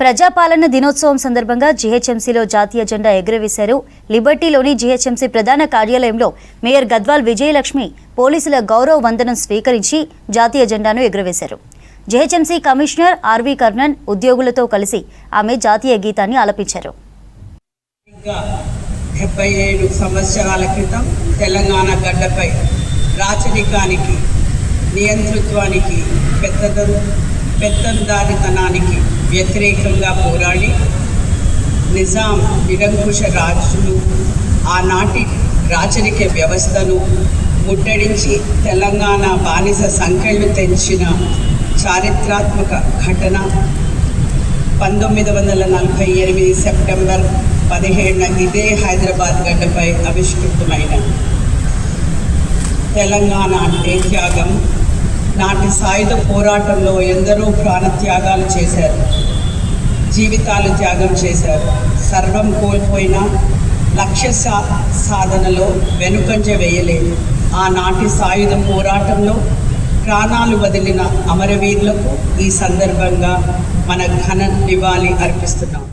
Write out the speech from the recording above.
ప్రజాపాలన దినోత్సవం సందర్భంగా జీహెచ్ఎంసీలో జాతీయ జెండా ఎగురవేశారు. లిబర్టీలోని జీహెచ్ఎంసీ ప్రధాన కార్యాలయంలో మేయర్ గద్వాల్ విజయలక్ష్మి పోలీసుల గౌరవ వందనం స్వీకరించి జాతీయ జెండాను ఎగురవేశారు. జీహెచ్ఎంసీ కమిషనర్ ఆర్వి కర్ణన్ ఉద్యోగులతో కలిసి ఆమె జాతీయ గీతాన్ని ఆలపించారు. 77 సంవత్సరాల క్రితం తెలంగాణ గడ్డపై రాచరికానికి, నియంతృత్వానికి, పెత్తందారితనానికి వ్యతిరేకంగా పోరాడి నిజాం నిరంకుశ రాజులు ఆనాటి రాచరిక వ్యవస్థను ముట్టడించి తెలంగాణ బానిస సంఖ్యలు తెంచిన చారిత్రాత్మక ఘటన 1948 సెప్టెంబర్ 17న ఇదే హైదరాబాద్ గడ్డపై ఆవిష్కృతమైన తెలంగాణ అంటే త్యాగం. నాటి సాయుధ పోరాటంలో ఎందరో ప్రాణత్యాగాలు చేశారు, జీవితాలు త్యాగం చేశారు. సర్వం కోల్పోయిన లక్ష్య సాధనలో వెనుకంజ వేయలేదు. ఆనాటి సాయుధ పోరాటంలో ప్రాణాలు వదిలిన అమరవీరులకు ఈ సందర్భంగా మన ఘన నివాళి అర్పిస్తున్నాం.